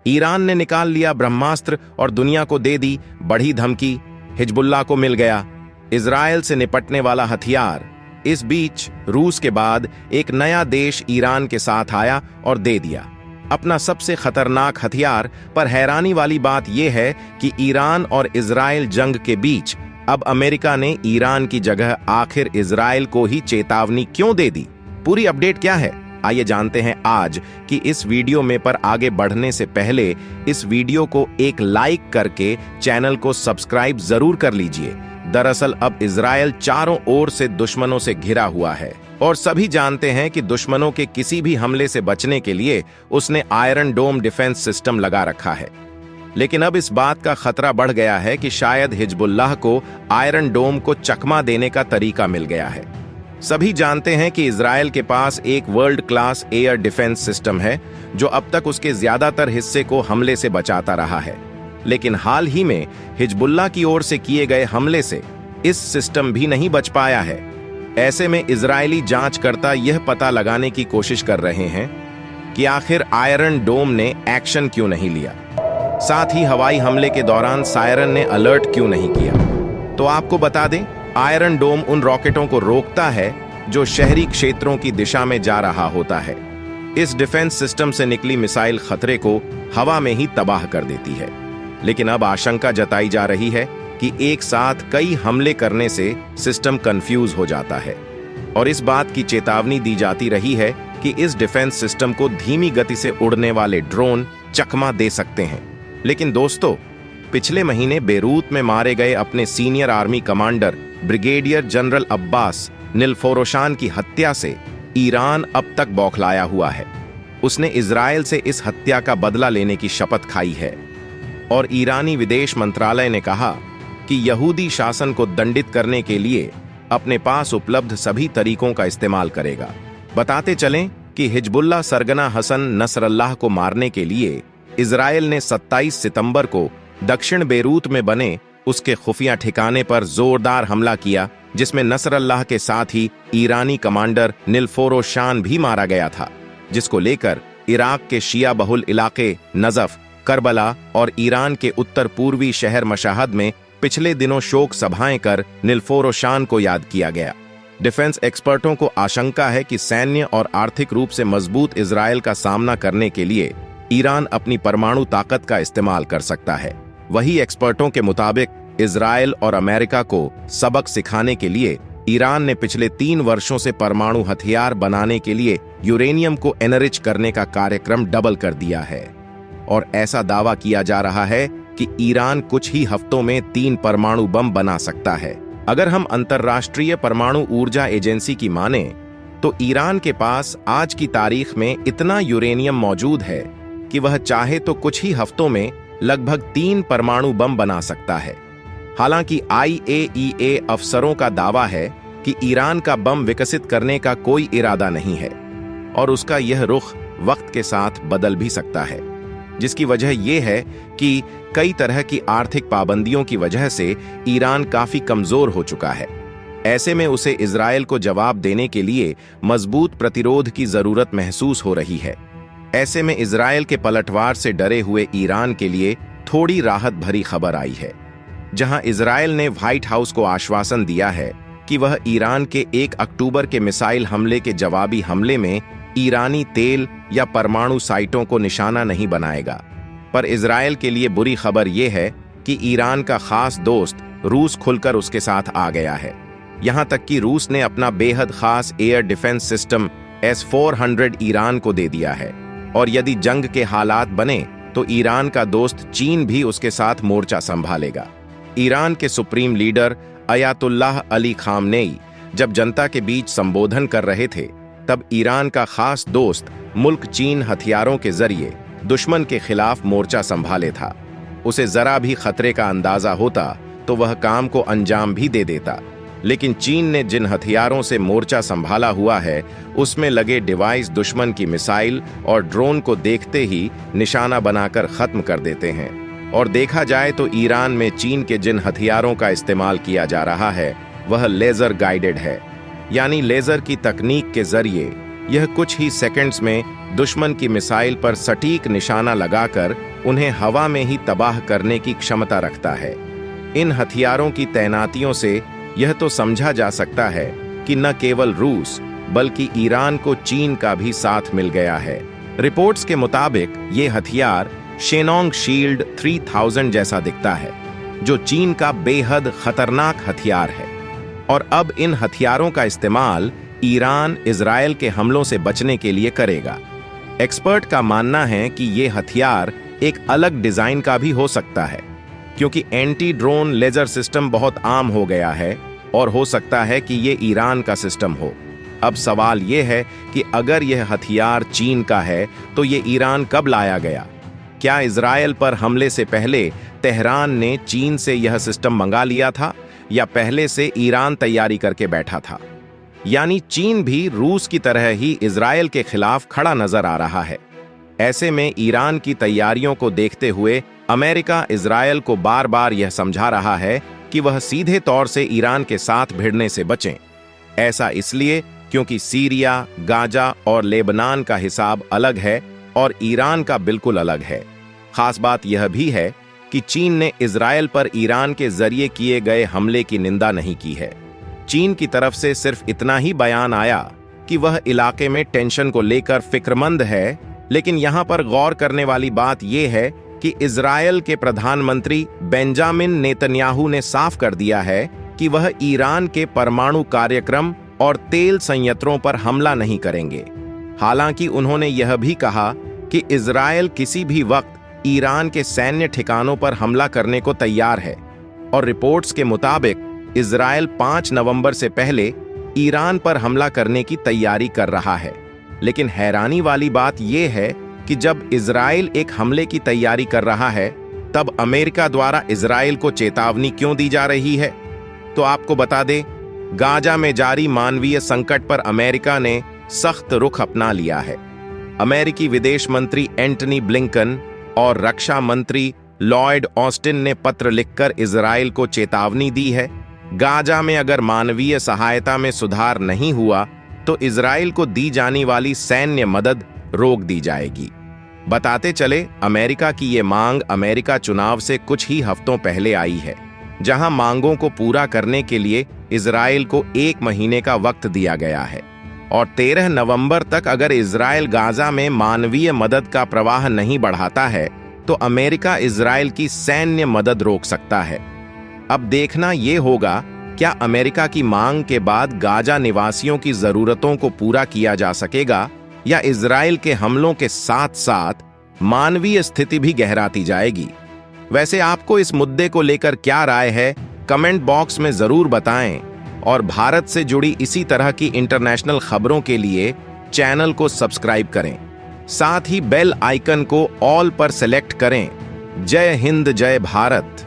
Iran ने निकाल लिया ब्रह्मास्त्र और दुनिया को दे दी बड़ी धमकी। हिजबुल्लाह को मिल गया इजराइल से निपटने वाला हथियार। इस बीच रूस के बाद एक नया देश ईरान के साथ आया और दे दिया अपना सबसे खतरनाक हथियार। पर हैरानी वाली बात यह है कि ईरान और इजराइल जंग के बीच अब अमेरिका ने ईरान की जगह आखिर इजराइल को ही चेतावनी क्यों दे दी? पूरी अपडेट क्या है, आइए जानते हैं आज कि इस वीडियो में। पर आगे बढ़ने से पहले इस वीडियो को एक लाइक करके चैनल को सब्सक्राइब जरूर कर लीजिए। दरअसल अब इजराइल चारों ओर से दुश्मनों से घिरा हुआ है और सभी जानते हैं कि दुश्मनों के किसी भी हमले से बचने के लिए उसने आयरन डोम डिफेंस सिस्टम लगा रखा है। लेकिन अब इस बात का खतरा बढ़ गया है कि शायद हिजबुल्लाह को आयरन डोम को चकमा देने का तरीका मिल गया है। सभी जानते हैं कि इजराइल के पास एक world class air defence system है जो अब तक उसके ज्यादातर हिस्से को हमले से बचाता रहा है। लेकिन हाल ही में हिजबुल्लाह की ओर से किए गए हमले से इस सिस्टम भी नहीं बच पाया है। ऐसे में इजरायली जांचकर्ता यह पता लगाने की कोशिश कर रहे हैं कि आखिर आयरन डोम ने एक्शन क्यों नहीं लिया, साथ ही हवाई हमले के दौरान सायरन ने अलर्ट क्यों नहीं किया। तो आपको बता दें, आयरन डोम उन रॉकेटों को रोकता है जो शहरी क्षेत्रों की दिशा में जा रहा होता है। इस डिफेंस सिस्टम से निकली मिसाइल खतरे को हवा में ही तबाह कर देती है। लेकिन अब आशंका जताई जा रही है कि एक साथ कई हमले करने से सिस्टम कंफ्यूज हो जाता है और इस बात की चेतावनी दी जाती रही है कि इस डिफेंस सिस्टम को धीमी गति से उड़ने वाले ड्रोन चकमा दे सकते हैं। लेकिन दोस्तों, पिछले महीने बेरूत में मारे गए अपने senior army commander brigadier general Abbas Nilforoushan की हत्या से ईरान अब तक बौखलाया हुआ है। उसने इजराइल से इस हत्या का बदला लेने की शपथ खाई है और ईरानी विदेश मंत्रालय ने कहा कि यहूदी शासन को दंडित करने के लिए अपने पास उपलब्ध सभी तरीकों का इस्तेमाल करेगा। बताते चलें कि हिजबुल्लाह सरगना हसन नसरल्लाह को मारने के लिए इजराइल ने 27 सितंबर को दक्षिण बेरूत में बने उसके खुफिया ठिकाने पर जोरदार हमला किया, जिसमें नसरल्लाह के साथ ही ईरानी कमांडर निलफोरोशान भी मारा गया था, जिसको लेकर इराक के शिया बहुल इलाके नजफ, करबला और ईरान के उत्तर पूर्वी शहर मशाहद में पिछले दिनों शोक सभाएं कर निलफोरोशान को याद किया गया। डिफेंस एक्सपर्टों को आशंका है कि सैन्य और आर्थिक रूप से मजबूत इजराइल का सामना करने के लिए ईरान अपनी परमाणु ताकत का इस्तेमाल कर सकता है। वही एक्सपर्टों के मुताबिक इजराइल और अमेरिका को सबक सिखाने के लिए ईरान ने पिछले 3 वर्षों से परमाणु हथियार बनाने के लिए यूरेनियम को एनरिच करने का कार्यक्रम डबल कर दिया है और ऐसा दावा किया जा रहा है कि ईरान कुछ ही हफ्तों में 3 परमाणु बम बना सकता है। अगर हम अंतर्राष्ट्रीय परमाणु ऊर्जा एजेंसी की माने तो ईरान के पास आज की तारीख में इतना यूरेनियम मौजूद है कि वह चाहे तो कुछ ही हफ्तों में लगभग 3 परमाणु बम बना सकता है। हालांकि IAEA अफसरों का दावा है कि ईरान का बम विकसित करने का कोई इरादा नहीं है और उसका यह रुख वक्त के साथ बदल भी सकता है, जिसकी वजह यह है कि कई तरह की आर्थिक पाबंदियों की वजह से ईरान काफी कमजोर हो चुका है। ऐसे में उसे इजराइल को जवाब देने के लिए मजबूत प्रतिरोध की जरूरत महसूस हो रही है। ऐसे में इजराइल के पलटवार से डरे हुए ईरान के लिए थोड़ी राहत भरी खबर आई है, जहां इजराइल ने व्हाइट हाउस को आश्वासन दिया है कि वह ईरान के 1 अक्टूबर के मिसाइल हमले के जवाबी हमले में ईरानी तेल या परमाणु साइटों को निशाना नहीं बनाएगा। पर इजराइल के लिए बुरी खबर यह है कि ईरान का खास दोस्त रूस खुलकर उसके साथ आ गया है। यहां तक कि रूस ने अपना बेहद खास air defence system S-400 Iran को दे दिया है और यदि जंग के हालात बने तो ईरान का दोस्त चीन भी उसके साथ मोर्चा संभालेगा। ईरान के supreme leader Ayatollah Ali Khamenei जब जनता के बीच संबोधन कर रहे थे, तब ईरान का खास दोस्त मुल्क चीन हथियारों के जरिए दुश्मन के खिलाफ मोर्चा संभाले था। उसे जरा भी खतरे का अंदाजा होता तो वह काम को अंजाम भी दे देता। लेकिन चीन ने जिन हथियारों से मोर्चा संभाला हुआ है, उसमें लगे डिवाइस दुश्मन की मिसाइल और ड्रोन को देखते ही निशाना बनाकर खत्म कर देते हैं। और देखा जाए तो ईरान में चीन के जिन हथियारों का इस्तेमाल किया जा रहा है वह लेजर गाइडेड है, यानी लेजर की तकनीक के जरिए यह कुछ ही सेकंड्स में दुश्मन की मिसाइल पर सटीक निशाना लगाकर उन्हें हवा में ही तबाह करने की क्षमता रखता है। इन हथियारों की तैनातियों से यह तो समझा जा सकता है कि न केवल रूस बल्कि ईरान को चीन का भी साथ मिल गया है। रिपोर्ट्स के मुताबिक ये हथियार शेनोंग शील्ड 3000 जैसा दिखता है, जो चीन का बेहद खतरनाक हथियार है। और अब इन हथियारों का इस्तेमाल ईरान इजरायल के हमलों से बचने के लिए करेगा। एक्सपर्ट का मानना है कि ये हथियार एक अलग डिजाइन का भी हो सकता है, क्योंकि एंटी ड्रोन लेजर सिस्टम बहुत आम हो गया है और हो सकता है कि ये ईरान का सिस्टम हो। अब सवाल यह है कि अगर यह हथियार चीन का है तो ये ईरान कब लाया गया? क्या इजरायल पर हमले से पहले तेहरान ने चीन से यह सिस्टम मंगा लिया था, या पहले से ईरान तैयारी करके बैठा था? यानी चीन भी रूस की तरह ही इजरायल के खिलाफ खड़ा नजर आ रहा है। ऐसे में ईरान की तैयारियों को देखते हुए अमेरिका इजरायल को बार बार यह समझा रहा है कि वह सीधे तौर से ईरान के साथ भिड़ने से बचें। ऐसा इसलिए क्योंकि सीरिया, गाजा और लेबनान का हिसाब अलग है और ईरान का बिल्कुल अलग है। खास बात यह भी है कि चीन ने इजरायल पर ईरान के जरिए किए गए हमले की निंदा नहीं की है। चीन की तरफ से सिर्फ इतना ही बयान आया कि वह इलाके में टेंशन को लेकर फिक्रमंद है, लेकिन यहां पर गौर करने वाली बात यह है कि इजरायल के प्रधानमंत्री बेंजामिन नेतन्याहू ने साफ कर दिया है कि वह ईरान के परमाणु कार्यक्रम और तेल संयंत्रों पर हमला नहीं करेंगे। हालांकि उन्होंने यह भी कहा कि इजरायल किसी भी वक्त ईरान के सैन्य ठिकानों पर हमला करने को तैयार है। और रिपोर्ट्स के मुताबिक इजरायल 5 नवंबर से पहले ईरान पर हमला करने की तैयारी कर रहा है। लेकिन हैरानी वाली बात यह है कि जब इजरायल एक हमले की तैयारी कर रहा है, तब अमेरिका द्वारा इजरायल को चेतावनी क्यों दी जा रही है? तो आपको बता दें, गाजा में जारी मानवीय संकट पर अमेरिका ने सख्त रुख अपना लिया है। अमेरिकी विदेश मंत्री एंटनी ब्लिंकन और रक्षा मंत्री लॉयड ऑस्टिन ने पत्र लिखकर इजरायल को चेतावनी दी है। गाजा में अगर मानवीय सहायता में सुधार नहीं हुआ तो इजरायल को दी जाने वाली सैन्य मदद रोक दी जाएगी। बताते चले, अमेरिका की ये मांग अमेरिका चुनाव से कुछ ही हफ्तों पहले आई है, जहां मांगों को पूरा करने के लिए इजरायल को 1 महीने का वक्त दिया गया है। और 13 नवंबर तक अगर इजरायल गाजा में मानवीय मदद का प्रवाह नहीं बढ़ाता है तो अमेरिका इजरायल की सैन्य मदद रोक सकता है। अब देखना यह होगा, क्या अमेरिका की मांग के बाद गाजा निवासियों की जरूरतों को पूरा किया जा सकेगा, या इजरायल के हमलों के साथ साथ मानवीय स्थिति भी गहराती जाएगी। वैसे आपको इस मुद्दे को लेकर क्या राय है, कमेंट बॉक्स में जरूर बताएं। और भारत से जुड़ी इसी तरह की इंटरनेशनल खबरों के लिए चैनल को सब्सक्राइब करें, साथ ही बेल आइकन को ऑल पर सेलेक्ट करें। जय हिंद, जय भारत।